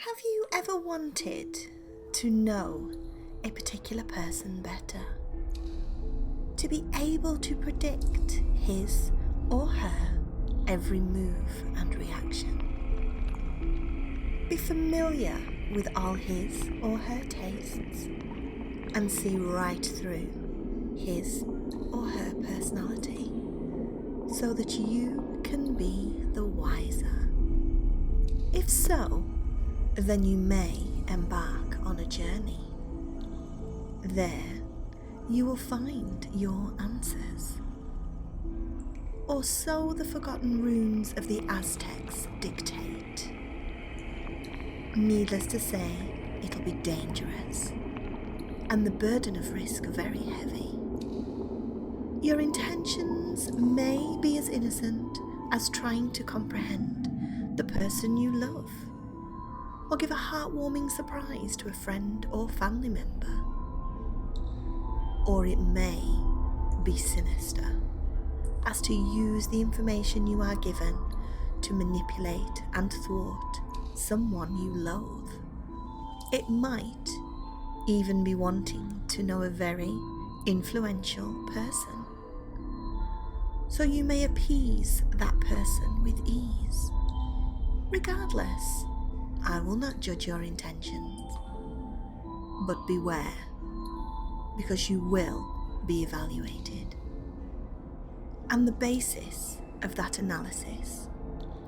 Have you ever wanted to know a particular person better? To be able to predict his or her every move and reaction? Be familiar with all his or her tastes and see right through his or her personality so that you can be the wiser. If so, then you may embark on a journey. There, you will find your answers. Or so the forgotten runes of the Aztecs dictate. Needless to say, it'll be dangerous, and the burden of risk very heavy. Your intentions may be as innocent as trying to comprehend the person you love, or give a heartwarming surprise to a friend or family member. Or it may be sinister as to use the information you are given to manipulate and thwart someone you loathe. It might even be wanting to know a very influential person, so you may appease that person with ease. Regardless, I will not judge your intentions, but beware, because you will be evaluated. And the basis of that analysis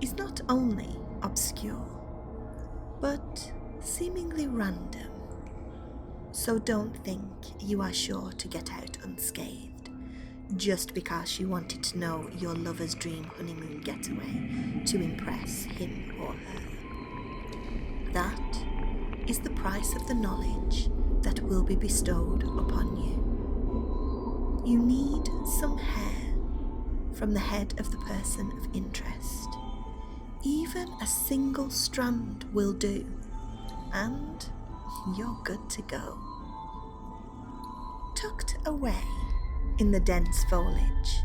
is not only obscure, but seemingly random. So don't think you are sure to get out unscathed just because you wanted to know your lover's dream honeymoon getaway to impress him or her. That is the price of the knowledge that will be bestowed upon you. You need some hair from the head of the person of interest. Even a single strand will do, and you're good to go. Tucked away in the dense foliage,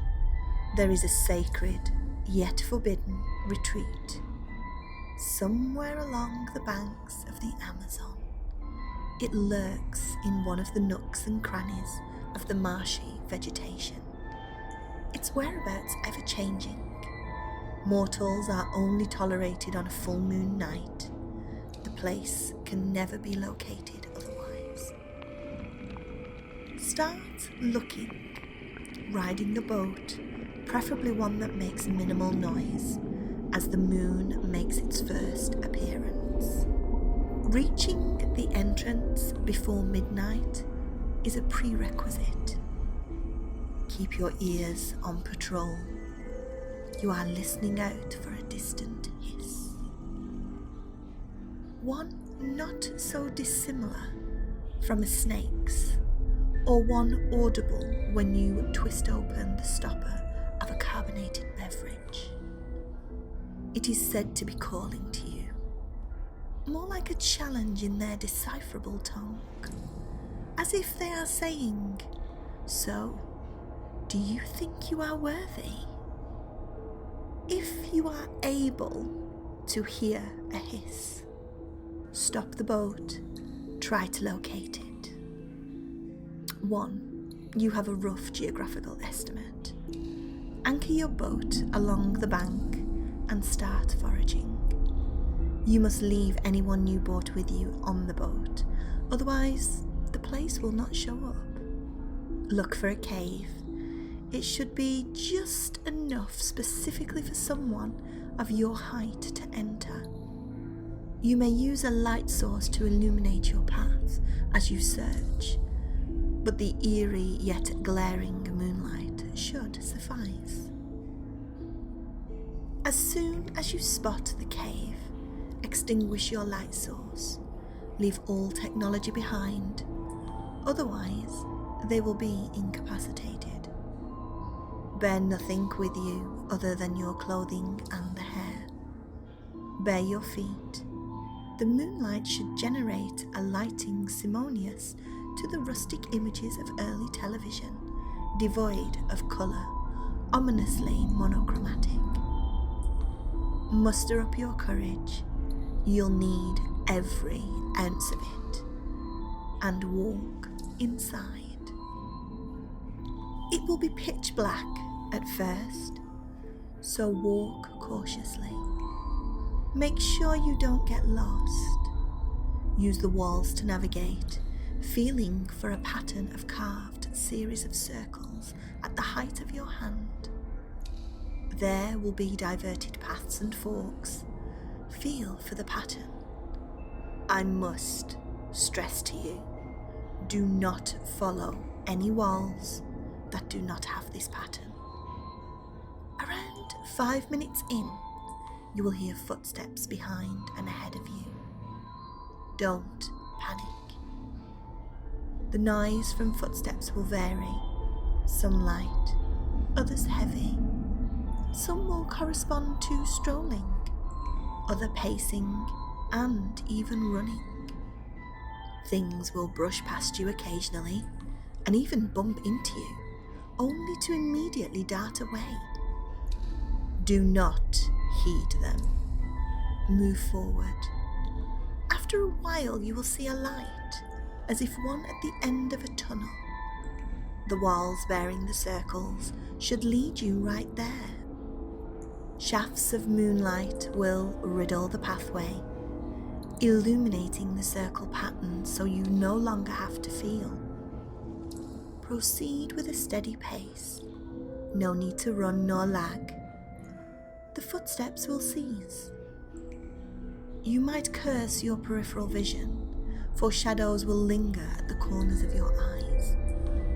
there is a sacred yet forbidden retreat. Somewhere along the banks of the Amazon, it lurks in one of the nooks and crannies of the marshy vegetation. Its whereabouts ever changing. Mortals are only tolerated on a full moon night. The place can never be located otherwise. Start looking, riding a boat, preferably one that makes minimal noise, as the moon makes its first appearance. Reaching the entrance before midnight is a prerequisite. Keep your ears on patrol. You are listening out for a distant hiss. One not so dissimilar from a snake's, or one audible when you twist open the stopper of a carbonated beverage. It is said to be calling to you, more like a challenge in their decipherable tongue, as if they are saying, "So, do you think you are worthy?" If you are able to hear a hiss, stop the boat, try to locate it. 1. You have a rough geographical estimate. Anchor your boat along the bank and start foraging. You must leave anyone you brought with you on the boat, otherwise the place will not show up. Look for a cave. It should be just enough specifically for someone of your height to enter. You may use a light source to illuminate your path as you search, but the eerie yet glaring moonlight should suffice. As soon as you spot the cave, extinguish your light source. Leave all technology behind, otherwise they will be incapacitated. Bear nothing with you other than your clothing and the hair. Bare your feet. The moonlight should generate a lighting simonious to the rustic images of early television, devoid of colour, ominously monochromatic. Muster up your courage. You'll need every ounce of it, and walk inside. It will be pitch black at first, so walk cautiously. Make sure you don't get lost. Use the walls to navigate, feeling for a pattern of carved series of circles at the height of your hand. There will be diverted paths and forks. Feel for the pattern. I must stress to you, do not follow any walls that do not have this pattern. Around 5 minutes in, you will hear footsteps behind and ahead of you. Don't panic. The noise from footsteps will vary, some light, others heavy. Some will correspond to strolling, other pacing, and even running. Things will brush past you occasionally, and even bump into you, only to immediately dart away. Do not heed them. Move forward. After a while you will see a light, as if one at the end of a tunnel. The walls bearing the circles should lead you right there. Shafts of moonlight will riddle the pathway, illuminating the circle pattern so you no longer have to feel. Proceed with a steady pace. No need to run nor lag. The footsteps will cease. You might curse your peripheral vision, for shadows will linger at the corners of your eyes,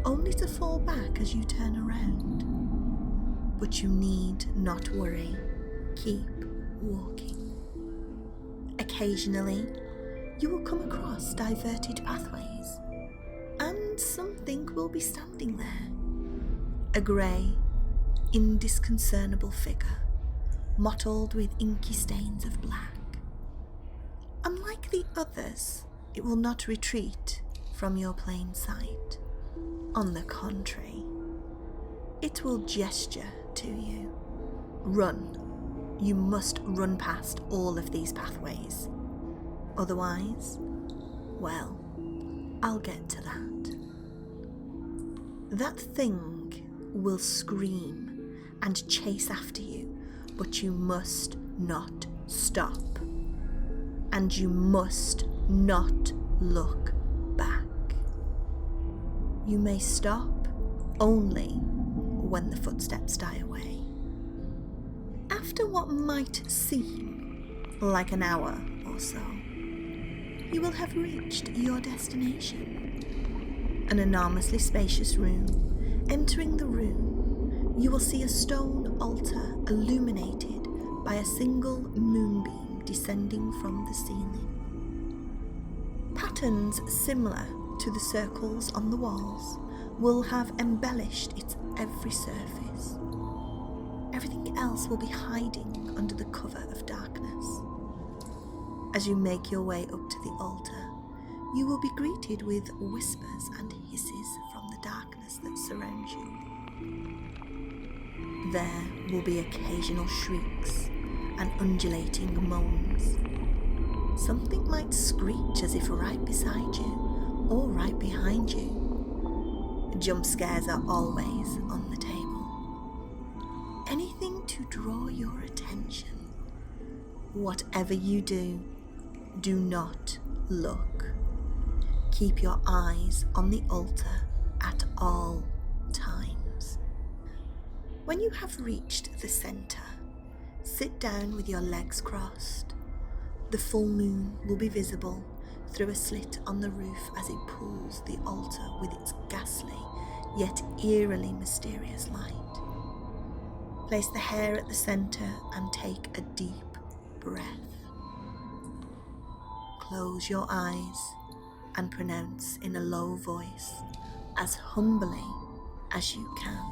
only to fall back as you turn around. But you need not worry. Keep walking. Occasionally, you will come across diverted pathways, and something will be standing there. A grey, indiscernible figure, mottled with inky stains of black. Unlike the others, it will not retreat from your plain sight. On the contrary, it will gesture to you. Run. You must run past all of these pathways. Otherwise, well, I'll get to that. That thing will scream and chase after you, but you must not stop. And you must not look back. You may stop only when the footsteps die away. After what might seem like an hour or so, you will have reached your destination. An enormously spacious room. Entering the room, you will see a stone altar illuminated by a single moonbeam descending from the ceiling. Patterns similar to the circles on the walls will have embellished its every surface. Everything else will be hiding under the cover of darkness. As you make your way up to the altar, you will be greeted with whispers and hisses from the darkness that surrounds you. There will be occasional shrieks and undulating moans. Something might screech as if right beside you or right behind you. Jump scares are always on the table. Anything to draw your attention. Whatever you do, do not look. Keep your eyes on the altar at all times. When you have reached the center, sit down with your legs crossed. The full moon will be visible through a slit on the roof as it pools the altar with its ghastly yet eerily mysterious light. Place the hair at the center and take a deep breath. Close your eyes and pronounce in a low voice, as humbly as you can.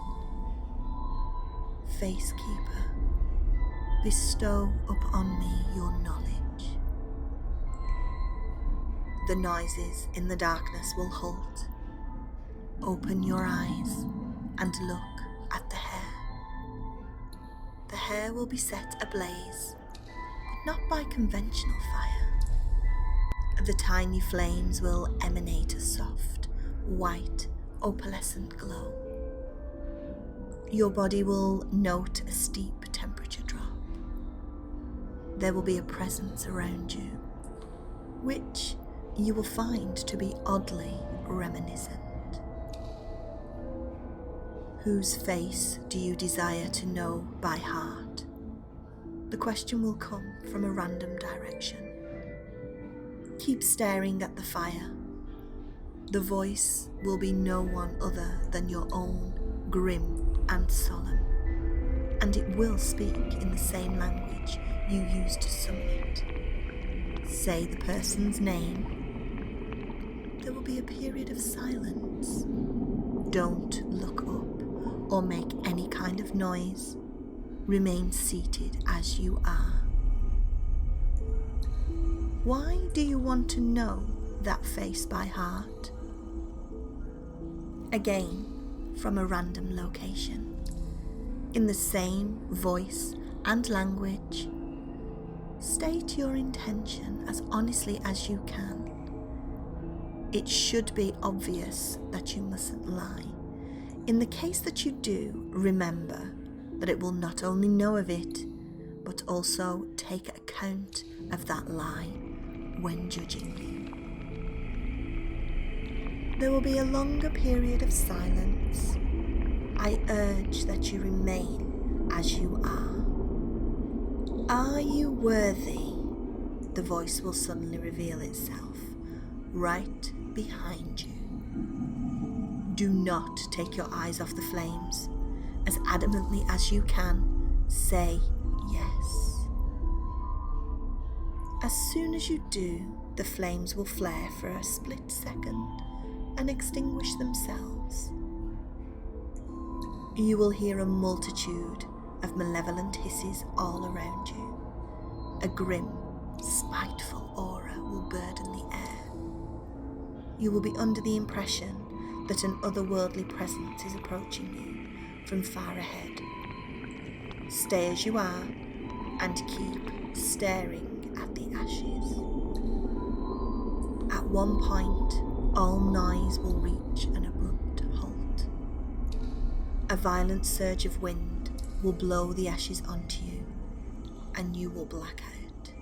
FaceKeeper, bestow upon me your knowledge. The noises in the darkness will halt. Open your eyes and look at the hair. The hair will be set ablaze, but not by conventional fire. The tiny flames will emanate a soft, white, opalescent glow. Your body will note a steep temperature drop. There will be a presence around you, which you will find to be oddly reminiscent. Whose face do you desire to know by heart? The question will come from a random direction. Keep staring at the fire. The voice will be no one other than your own, grim and solemn, and it will speak in the same language you used to summon it. Say the person's name. There will be a period of silence. Don't look up or make any kind of noise. Remain seated as you are. Why do you want to know that face by heart? Again, from a random location, in the same voice and language. State your intention as honestly as you can. It should be obvious that you mustn't lie. In the case that you do, remember that it will not only know of it, but also take account of that lie when judging you. There will be a longer period of silence. I urge that you remain as you are. Are you worthy? The voice will suddenly reveal itself right behind you. Do not take your eyes off the flames. As adamantly as you can, say yes. As soon as you do, the flames will flare for a split second and extinguish themselves. You will hear a multitude of malevolent hisses all around you. A grim, spiteful aura will burden the air. You will be under the impression that an otherworldly presence is approaching you from far ahead. Stay as you are and keep staring at the ashes. At one point, all noise will reach an abrupt halt. A violent surge of wind will blow the ashes onto you, and you will black out.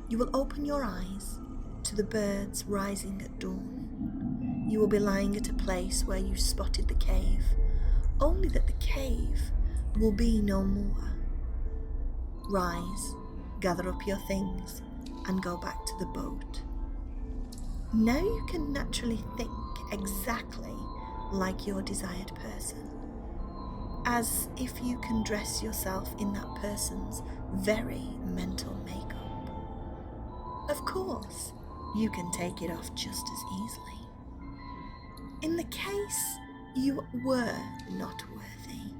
You will open your eyes to the birds rising at dawn. You will be lying at a place where you spotted the cave, only that the cave will be no more. Rise, gather up your things, and go back to the boat. Now you can naturally think exactly like your desired person, as if you can dress yourself in that person's very mental makeup. Of course, you can take it off just as easily. In the case you were not worthy,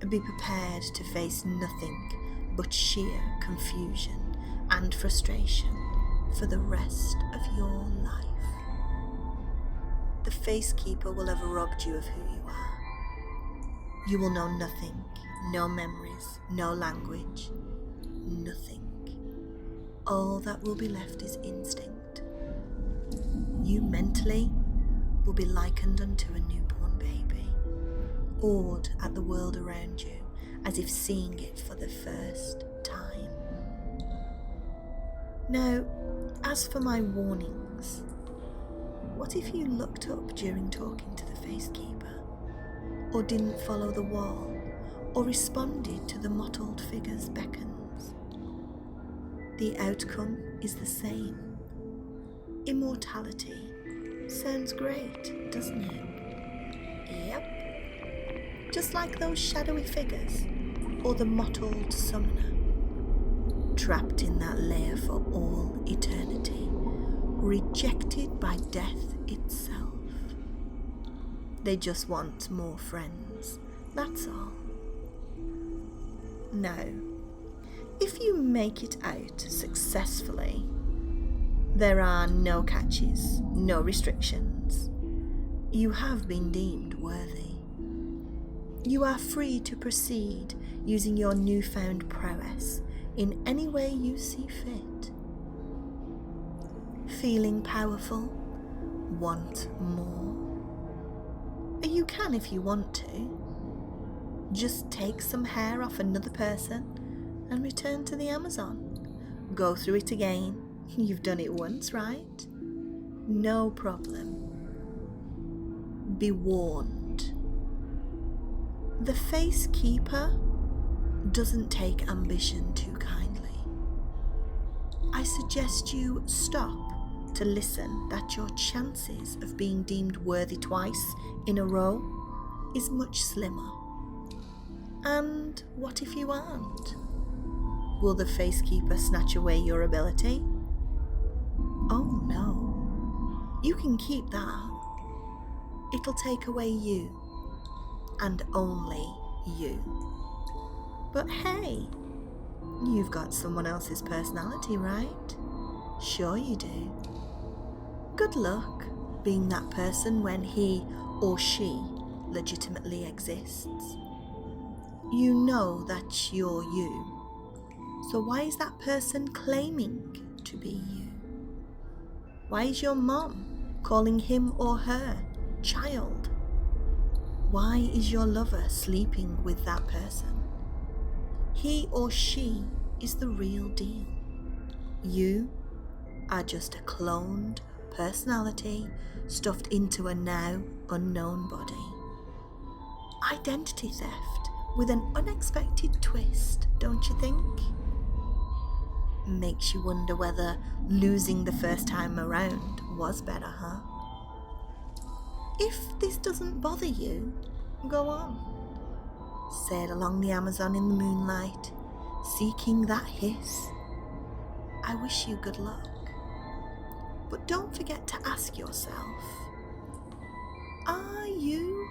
be prepared to face nothing but sheer confusion and frustration for the rest of your life. The FaceKeeper will have robbed you of who you are. You will know nothing, no memories, no language, nothing. All that will be left is instinct. You mentally will be likened unto a newborn baby, awed at the world around you as if seeing it for the first time. Now, as for my warnings, what if you looked up during talking to the FaceKeeper, or didn't follow the wall, or responded to the mottled figure's beckons? The outcome is the same. Immortality. Sounds great, doesn't it? Yep. Just like those shadowy figures, or the mottled summoner, trapped in that lair for all eternity, rejected by death itself. They just want more friends, that's all. Now, if you make it out successfully, there are no catches, no restrictions. You have been deemed worthy. You are free to proceed using your newfound prowess in any way you see fit. Feeling powerful? Want more? You can if you want to. Just take some hair off another person and return to the Amazon. Go through it again. You've done it once, right? No problem. Be warned. The FaceKeeper doesn't take ambition too kindly. I suggest you stop to listen that your chances of being deemed worthy twice in a row is much slimmer. And what if you aren't? Will the FaceKeeper snatch away your ability? Oh no, you can keep that. It'll take away you, and only you. But hey, you've got someone else's personality, right? Sure you do. Good luck being that person when he or she legitimately exists. You know that you're you, so why is that person claiming to be you? Why is your mom calling him or her child? Why is your lover sleeping with that person? He or she is the real deal. You are just a cloned personality stuffed into a now unknown body. Identity theft with an unexpected twist, don't you think? Makes you wonder whether losing the first time around was better, huh? If this doesn't bother you, go on. Sail along the Amazon in the moonlight, seeking that hiss. I wish you good luck. But don't forget to ask yourself, are you